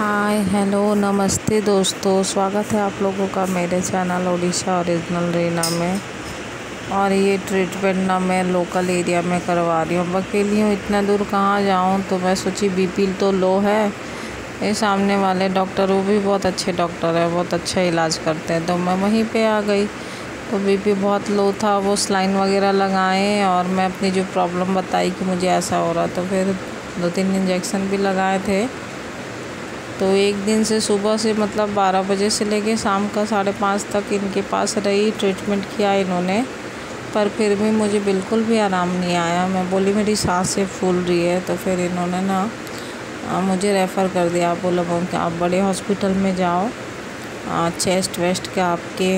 Hi hello नमस्ते दोस्तों, स्वागत है आप लोगों का मेरे चैनल ओडिशा ओरिजिनल रीना में। और ये ट्रीटमेंट ना मैं लोकल एरिया में करवा रही हूँ। अकेली हूँ, इतना दूर कहाँ जाऊँ, तो मैं सोची बीपी तो लो है। ये सामने वाले डॉक्टर वो भी बहुत अच्छे डॉक्टर है, बहुत अच्छा इलाज करते हैं, तो मैं वहीं पे आ गई। तो बीपी बहुत लो था, वो सलाइन वगैरह लगाए और मैं अपनी जो प्रॉब्लम बताई कि मुझे ऐसा हो रहा, तो फिर 2-3 इंजेक्शन भी लगाए थे। तो एक दिन से सुबह से मतलब 12 बजे से लेके शाम का 5:30 तक इनके पास रही, ट्रीटमेंट किया इन्होंने, पर फिर भी मुझे बिल्कुल भी आराम नहीं आया। मैं बोली मेरी सांसें फूल रही है, तो फिर इन्होंने ना मुझे रेफ़र कर दिया। आप बोला कि आप बड़े हॉस्पिटल में जाओ, चेस्ट वेस्ट का आपके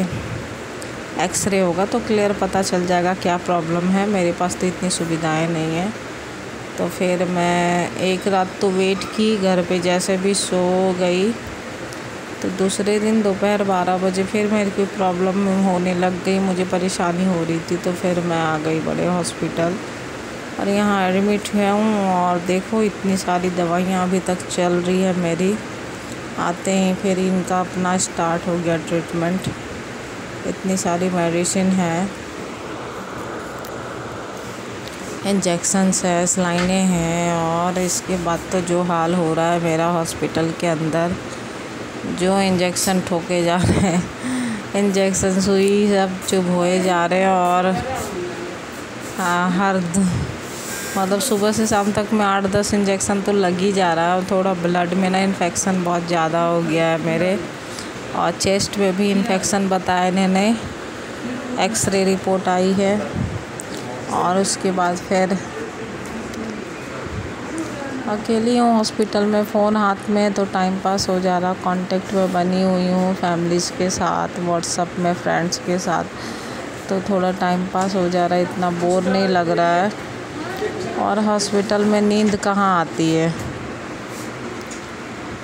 एक्सरे होगा तो क्लियर पता चल जाएगा क्या प्रॉब्लम है। मेरे पास तो इतनी सुविधाएं नहीं है। तो फिर मैं एक रात तो वेट की, घर पे जैसे भी सो गई। तो दूसरे दिन दोपहर 12 बजे फिर मेरे को प्रॉब्लम होने लग गई, मुझे परेशानी हो रही थी। तो फिर मैं आ गई बड़े हॉस्पिटल और यहाँ एडमिट हूँ। और देखो इतनी सारी दवाइयाँ अभी तक चल रही है मेरी। आते ही फिर इनका अपना स्टार्ट हो गया ट्रीटमेंट। इतनी सारी मेडिसिन है, इंजेक्शन्स है, सलाइनें हैं। और इसके बाद तो जो हाल हो रहा है मेरा हॉस्पिटल के अंदर, जो इंजेक्शन ठोके जा रहे हैं, इंजेक्शन सुई सब चुभ होए जा रहे हैं। और मतलब सुबह से शाम तक में 8-10 इंजेक्शन तो लग ही जा रहा है। और थोड़ा ब्लड में ना इन्फेक्शन बहुत ज़्यादा हो गया है मेरे, और चेस्ट में भी इन्फेक्शन बताया इन्होंने। एक्सरे रिपोर्ट आई है। और उसके बाद फिर अकेली हूँ हॉस्पिटल में, फ़ोन हाथ में, तो टाइम पास हो जा रहा। कांटेक्ट में बनी हुई हूँ फैमिलीज़ के साथ, व्हाट्सएप में फ्रेंड्स के साथ, तो थोड़ा टाइम पास हो जा रहा है, इतना बोर नहीं लग रहा है। और हॉस्पिटल में नींद कहाँ आती है,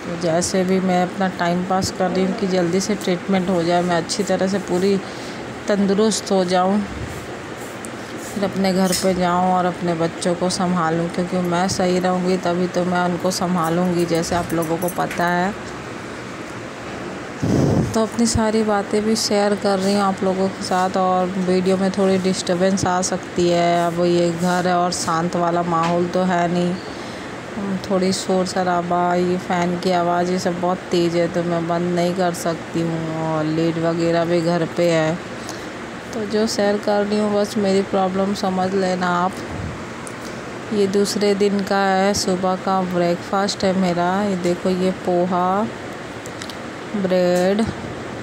तो जैसे भी मैं अपना टाइम पास कर रही हूँ कि जल्दी से ट्रीटमेंट हो जाए, मैं अच्छी तरह से पूरी तंदुरुस्त हो जाऊँ, फिर अपने घर पे जाऊँ और अपने बच्चों को संभालूँ। क्योंकि मैं सही रहूँगी तभी तो मैं उनको संभालूँगी, जैसे आप लोगों को पता है। तो अपनी सारी बातें भी शेयर कर रही हूँ आप लोगों के साथ। और वीडियो में थोड़ी डिस्टर्बेंस आ सकती है, अब ये घर है और शांत वाला माहौल तो है नहीं, थोड़ी शोर शराबा, ये फ़ैन की आवाज़, ये सब बहुत तेज़ है, तो मैं बंद नहीं कर सकती हूँ। और लीड वगैरह भी घर पे है, तो जो शेयर कर रही हूँ बस मेरी प्रॉब्लम समझ लेना आप। ये दूसरे दिन का है, सुबह का ब्रेकफास्ट है मेरा। ये देखो, ये पोहा, ब्रेड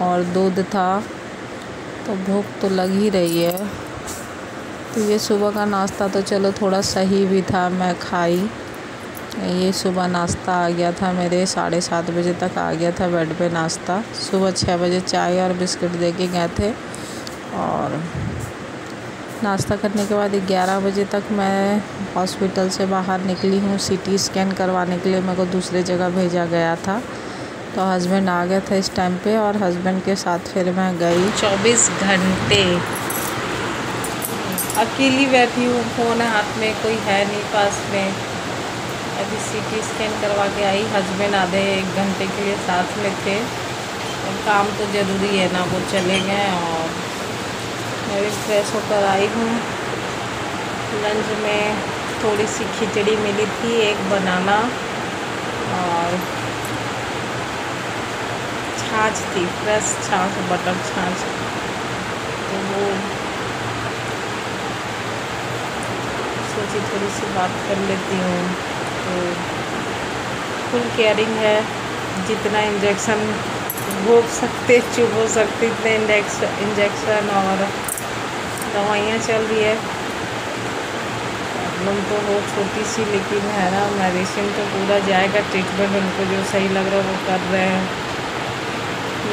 और दूध था, तो भूख तो लग ही रही है। तो ये सुबह का नाश्ता तो चलो थोड़ा सही भी था, मैं खाई। ये सुबह नाश्ता आ गया था मेरे, 7:30 बजे तक आ गया था बेड पे नाश्ता। सुबह 6 बजे चाय और बिस्किट दे के गए थे। और नाश्ता करने के बाद 11 बजे तक मैं हॉस्पिटल से बाहर निकली हूँ। सीटी स्कैन करवाने के लिए मेरे को दूसरे जगह भेजा गया था। तो हस्बैंड आ गया था इस टाइम पे, और हस्बैंड के साथ फिर मैं गई। 24 घंटे अकेली बैठी हूँ, फ़ोन हाथ में, कोई है नहीं पास में। अभी सीटी स्कैन करवा के आई। हस्बैंड आधे 1 घंटे के लिए साथ में थे, और काम तो ज़रूरी है ना, वो चले गए। और मैं भी फ्रेश होकर आई हूँ। लंच में थोड़ी सी खिचड़ी मिली थी, एक बनाना, और छाछ थी, फ्रेश छाछ, बटर छाछ। तो वो सोची थोड़ी सी बात कर लेती हूँ। तो फुल केयरिंग है, जितना इंजेक्शन हो सकते, चुभ हो सकते, इतने इंजेक्शन और दवाइयाँ चल रही है। प्रॉब्लम तो हो छोटी सी, लेकिन है ना, मेडिसिन तो पूरा जाएगा। ट्रीटमेंट उनको जो सही लग रहा है वो कर रहे हैं।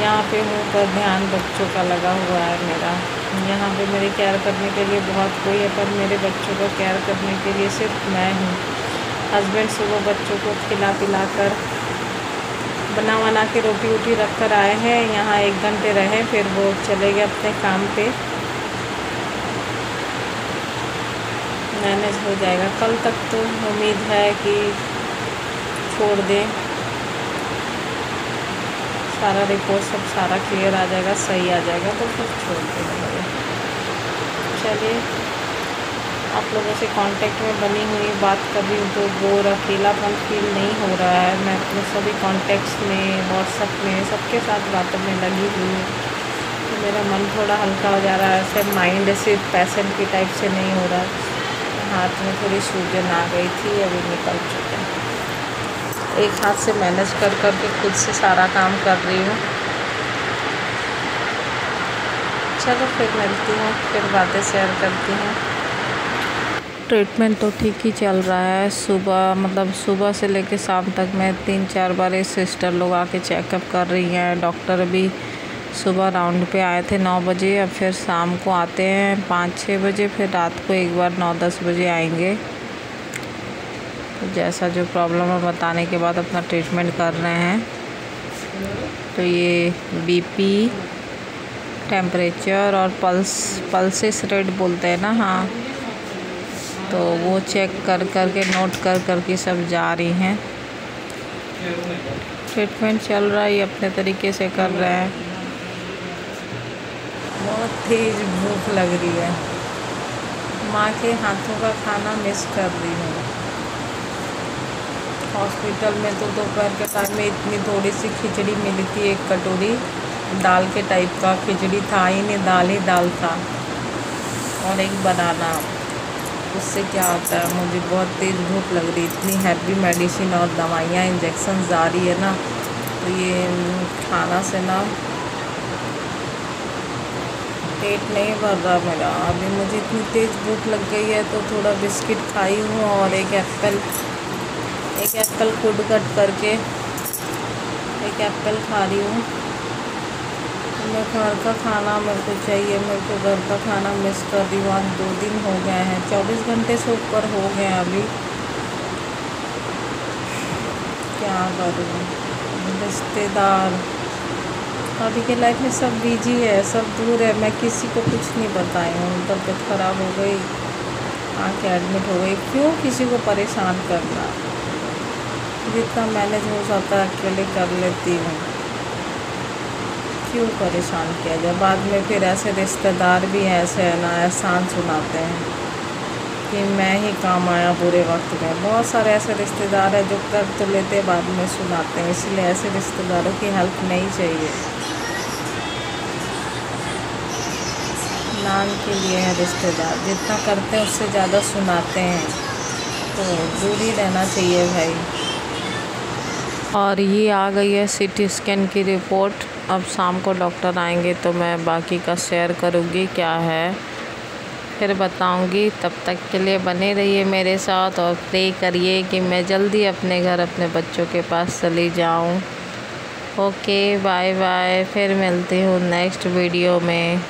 यहाँ पे हूँ, पर ध्यान बच्चों का लगा हुआ है मेरा। यहाँ पे मेरे केयर करने के लिए बहुत कोई है, पर मेरे बच्चों को केयर करने के लिए सिर्फ मैं हूँ। हस्बैंड सुबह बच्चों को खिला पिला कर, बना बना के रोटी वोटी रख कर आए हैं। यहाँ 1 घंटे रहे, फिर वो चले गए अपने काम पे। मैनेज हो जाएगा, कल तक तो उम्मीद है कि छोड़ दें। सारा रिपोर्ट सब सारा क्लियर आ जाएगा, सही आ जाएगा तो फिर छोड़ देंगे। चलिए, आप लोगों से कांटेक्ट में बनी हुई बात कर रही हूँ तो बोर अकेलापन फील नहीं हो रहा है। मैं अपने सभी कॉन्टेक्ट्स में, व्हाट्सएप में सबके साथ बातों में लगी हुई हूँ, तो मेरा मन थोड़ा हल्का हो जा रहा है। ऐसे माइंड ऐसे पेशेंट की टाइप से नहीं हो रहा। हाथ में थोड़ी सूजन आ गई थी, अभी निकल चुके हैं। एक हाथ से मैनेज कर के खुद से सारा काम कर रही हूँ। चलो फिर मिलती हूँ, फिर बातें शेयर करती हूँ। ट्रीटमेंट तो ठीक ही चल रहा है। सुबह से लेकर शाम तक मैं 3-4 बार सिस्टर लोग आके चेकअप कर रही हैं। डॉक्टर भी सुबह राउंड पे आए थे 9 बजे, अब फिर शाम को आते हैं 5-6 बजे, फिर रात को एक बार 9-10 बजे आएंगे। तो जैसा जो प्रॉब्लम है बताने के बाद अपना ट्रीटमेंट कर रहे हैं। तो ये बीपी, टेम्परेचर और पल्सेस रेट बोलते हैं ना, हाँ, तो वो चेक कर के नोट कर के सब जा रही हैं। ट्रीटमेंट चल रहा है, ये अपने तरीके से कर रहे हैं। बहुत तेज़ भूख लग रही है। माँ के हाथों का खाना मिस कर रही हूँ। हॉस्पिटल में तो दोपहर के टाइम में इतनी थोड़ी सी खिचड़ी मिली थी, एक कटोरी दाल के टाइप का। खिचड़ी था ही नहीं, दाल ही दाल था, और एक बनाना। उससे क्या होता है, मुझे बहुत तेज़ भूख लग रही। इतनी हैवी मेडिसिन और दवाइयाँ, इंजेक्शन जा रही है ना, तो ये खाना से ना पेट नहीं भर रहा मेरा। अभी मुझे इतनी तेज़ भूख लग गई है तो थोड़ा बिस्किट खाई हूँ और एक एप्पल खुद कट करके एक एप्पल खा रही हूँ। मैं घर का खाना मेरे को चाहिए, मेरे को घर का खाना मिस कर रही हूँ। आज 2 दिन हो गए हैं, 24 घंटे से ऊपर हो गए हैं अभी। क्या करूँ, रिश्तेदार अभी के लाइफ में सब बिजी है, सब दूर है। मैं किसी को कुछ नहीं बताई हूँ। तबीयत ख़राब हो गई, आँखें एडमिट हो गई, क्यों किसी को परेशान करना। जितना मैनेज हो सकता है अकेले कर लेती हूँ, क्यों परेशान किया जाए। बाद में फिर ऐसे रिश्तेदार भी ऐसे है ना, एहसान सुनाते हैं कि मैं ही काम आया बुरे वक्त में। बहुत सारे ऐसे रिश्तेदार हैं जो कर तो लेते, बाद में सुनाते हैं। इसलिए ऐसे रिश्तेदारों की हेल्प नहीं चाहिए। नाम के लिए है रिश्तेदार, जितना करते हैं उससे ज़्यादा सुनाते हैं, तो दूर ही रहना चाहिए भाई। और ये आ गई है CT स्कैन की रिपोर्ट। अब शाम को डॉक्टर आएंगे तो मैं बाकी का शेयर करूँगी क्या है, फिर बताऊँगी। तब तक के लिए बने रहिए मेरे साथ और प्रे करिए कि मैं जल्दी अपने घर अपने बच्चों के पास चली जाऊँ। ओके, बाय बाय, फिर मिलती हूँ नेक्स्ट वीडियो में।